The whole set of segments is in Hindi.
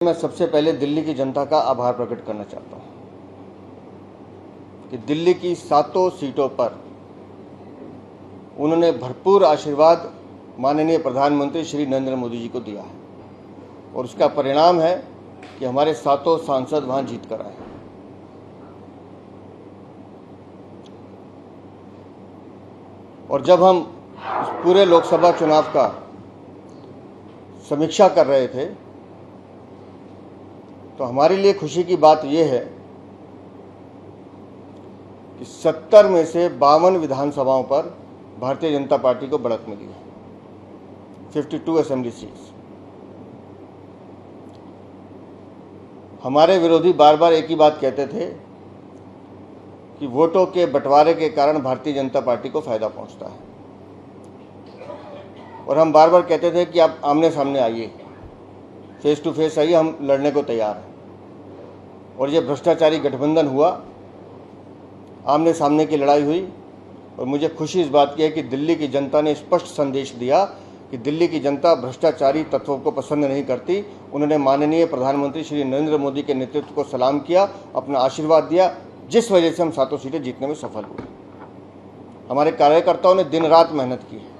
मैं सबसे पहले दिल्ली की जनता का आभार प्रकट करना चाहता हूं कि दिल्ली की 7 सीटों पर उन्होंने भरपूर आशीर्वाद माननीय प्रधानमंत्री श्री नरेंद्र मोदी जी को दिया है और उसका परिणाम है कि हमारे 7 सांसद वहां जीत कर आए। और जब हम इस पूरे लोकसभा चुनाव का समीक्षा कर रहे थे तो हमारे लिए खुशी की बात यह है कि 70 में से 52 विधानसभाओं पर भारतीय जनता पार्टी को बढ़त मिली है, 52 असेंबली सीट्स। हमारे विरोधी बार बार एक ही बात कहते थे कि वोटों के बंटवारे के कारण भारतीय जनता पार्टी को फायदा पहुंचता है और हम बार बार कहते थे कि आप आमने सामने आइए, फेस टू फेस आइए, हम लड़ने को तैयार हैं। और ये भ्रष्टाचारी गठबंधन हुआ, आमने सामने की लड़ाई हुई और मुझे खुशी इस बात की है कि दिल्ली की जनता ने स्पष्ट संदेश दिया कि दिल्ली की जनता भ्रष्टाचारी तत्वों को पसंद नहीं करती। उन्होंने माननीय प्रधानमंत्री श्री नरेंद्र मोदी के नेतृत्व को सलाम किया, अपना आशीर्वाद दिया, जिस वजह से हम 7 सीटें जीतने में सफल हुए। हमारे कार्यकर्ताओं ने दिन रात मेहनत की है।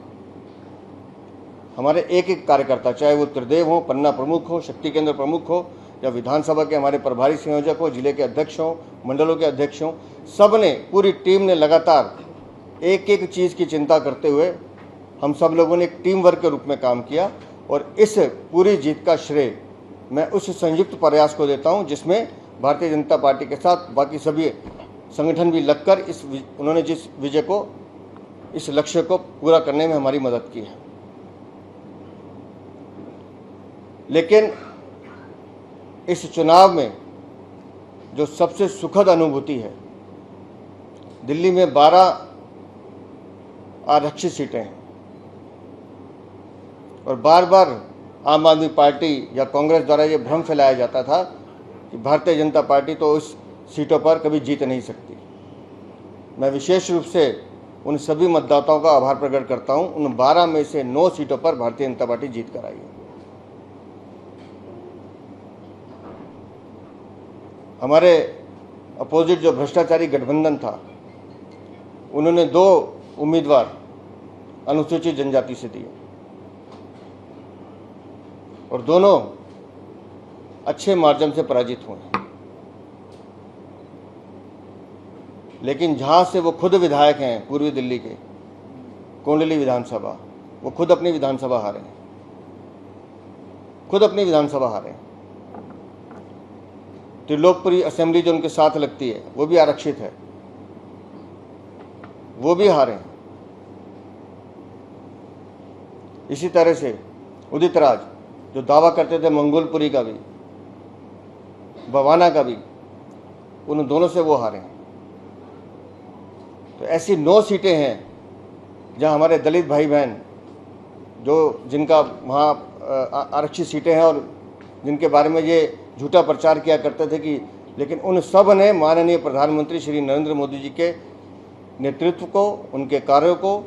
हमारे एक एक कार्यकर्ता, चाहे वो त्रिदेव हो, पन्ना प्रमुख हो, शक्ति केंद्र प्रमुख हो या विधानसभा के हमारे प्रभारी संयोजक हो, जिले के अध्यक्ष हो, मंडलों के अध्यक्ष हो, सब ने, पूरी टीम ने लगातार एक एक चीज़ की चिंता करते हुए हम सब लोगों ने एक टीम वर्क के रूप में काम किया। और इस पूरी जीत का श्रेय मैं उस संयुक्त प्रयास को देता हूं जिसमें भारतीय जनता पार्टी के साथ बाकी सभी संगठन भी लगकर उन्होंने जिस विजय को, इस लक्ष्य को पूरा करने में हमारी मदद की है। लेकिन इस चुनाव में जो सबसे सुखद अनुभूति है, दिल्ली में 12 आरक्षित सीटें हैं और बार बार आम आदमी पार्टी या कांग्रेस द्वारा ये भ्रम फैलाया जाता था कि भारतीय जनता पार्टी तो उस सीटों पर कभी जीत नहीं सकती। मैं विशेष रूप से उन सभी मतदाताओं का आभार प्रकट करता हूं। उन 12 में से 9 सीटों पर भारतीय जनता पार्टी जीत कर आई है। हमारे अपोजिट जो भ्रष्टाचारी गठबंधन था, उन्होंने 2 उम्मीदवार अनुसूचित जनजाति से दिए और दोनों अच्छे मार्जिन से पराजित हुए। लेकिन जहां से वो खुद विधायक हैं, पूर्वी दिल्ली के कोंडली विधानसभा, वो खुद अपनी विधानसभा हारे हैं, खुद अपनी विधानसभा हारे हैं। त्रिलोकपुरी असेंबली जो उनके साथ लगती है वो भी आरक्षित है, वो भी हारे हैं। इसी तरह से उदित राज जो दावा करते थे मंगोलपुरी का भी, बवाना का भी, उन दोनों से वो हारे हैं। तो ऐसी 9 सीटें हैं जहां हमारे दलित भाई बहन जिनका वहाँ आरक्षित सीटें हैं और जिनके बारे में ये झूठा प्रचार किया करते थे कि, लेकिन उन सब ने माननीय प्रधानमंत्री श्री नरेंद्र मोदी जी के नेतृत्व को, उनके कार्यों को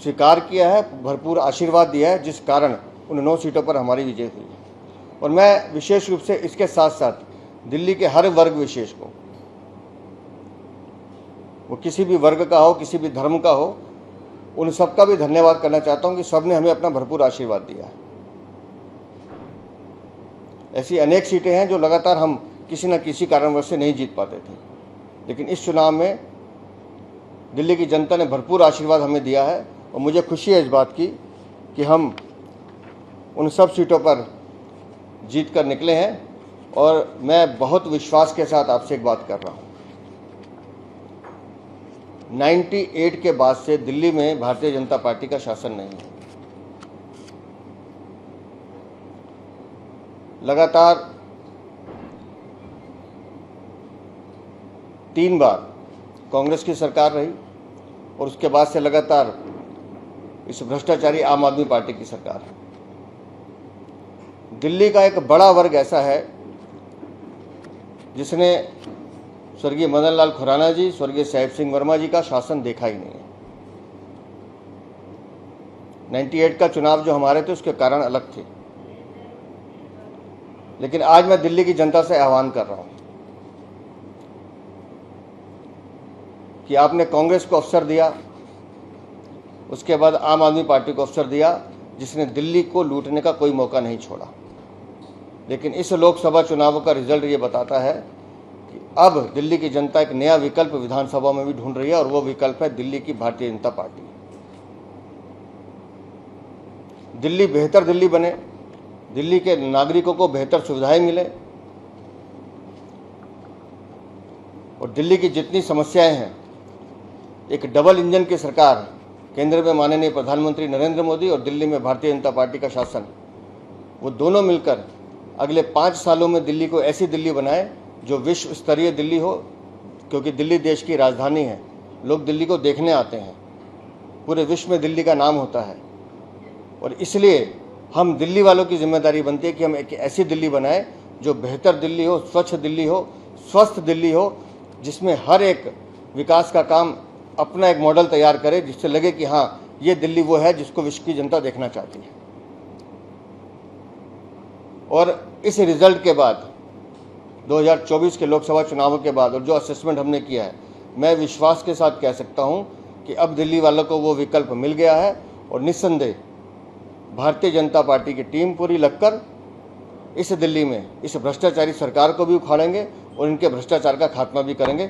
स्वीकार किया है, भरपूर आशीर्वाद दिया है, जिस कारण उन 9 सीटों पर हमारी विजय हुई है। और मैं विशेष रूप से इसके साथ साथ दिल्ली के हर वर्ग विशेष को, वो किसी भी वर्ग का हो, किसी भी धर्म का हो, उन सबका भी धन्यवाद करना चाहता हूं कि सब ने हमें अपना भरपूर आशीर्वाद दिया है। ऐसी अनेक सीटें हैं जो लगातार हम किसी न किसी कारणवश से नहीं जीत पाते थे, लेकिन इस चुनाव में दिल्ली की जनता ने भरपूर आशीर्वाद हमें दिया है और मुझे खुशी है इस बात की कि हम उन सब सीटों पर जीत कर निकले हैं। और मैं बहुत विश्वास के साथ आपसे एक बात कर रहा हूँ, 98 के बाद से दिल्ली में भारतीय जनता पार्टी का शासन नहीं है। लगातार 3 बार कांग्रेस की सरकार रही और उसके बाद से लगातार इस भ्रष्टाचारी आम आदमी पार्टी की सरकार है। दिल्ली का एक बड़ा वर्ग ऐसा है जिसने स्वर्गीय मदन लाल खुराना जी, स्वर्गीय साहिब सिंह वर्मा जी का शासन देखा ही नहीं है। 98 का चुनाव जो हमारे थे उसके कारण अलग थे, लेकिन आज मैं दिल्ली की जनता से आह्वान कर रहा हूं कि आपने कांग्रेस को अवसर दिया, उसके बाद आम आदमी पार्टी को अवसर दिया, जिसने दिल्ली को लूटने का कोई मौका नहीं छोड़ा। लेकिन इस लोकसभा चुनाव का रिजल्ट ये बताता है कि अब दिल्ली की जनता एक नया विकल्प विधानसभा में भी ढूंढ रही है, और वो विकल्प है दिल्ली की भारतीय जनता पार्टी। दिल्ली बेहतर दिल्ली बने, दिल्ली के नागरिकों को बेहतर सुविधाएं मिले, और दिल्ली की जितनी समस्याएं हैं, एक डबल इंजन की सरकार, केंद्र में माननीय प्रधानमंत्री नरेंद्र मोदी और दिल्ली में भारतीय जनता पार्टी का शासन, वो दोनों मिलकर अगले 5 सालों में दिल्ली को ऐसी दिल्ली बनाए जो विश्व स्तरीय दिल्ली हो, क्योंकि दिल्ली देश की राजधानी है। लोग दिल्ली को देखने आते हैं, पूरे विश्व में दिल्ली का नाम होता है, और इसलिए हम दिल्ली वालों की जिम्मेदारी बनती है कि हम एक ऐसी दिल्ली बनाए जो बेहतर दिल्ली हो, स्वच्छ दिल्ली हो, स्वस्थ दिल्ली हो, जिसमें हर एक विकास का काम अपना एक मॉडल तैयार करे, जिससे लगे कि हाँ, ये दिल्ली वो है जिसको विश्व की जनता देखना चाहती है। और इस रिजल्ट के बाद, 2024 के लोकसभा चुनावों के बाद, और जो असेसमेंट हमने किया है, मैं विश्वास के साथ कह सकता हूं कि अब दिल्ली वालों को वो विकल्प मिल गया है, और निस्संदेह भारतीय जनता पार्टी की टीम पूरी लगकर इस दिल्ली में इस भ्रष्टाचारी सरकार को भी उखाड़ेंगे और इनके भ्रष्टाचार का खात्मा भी करेंगे।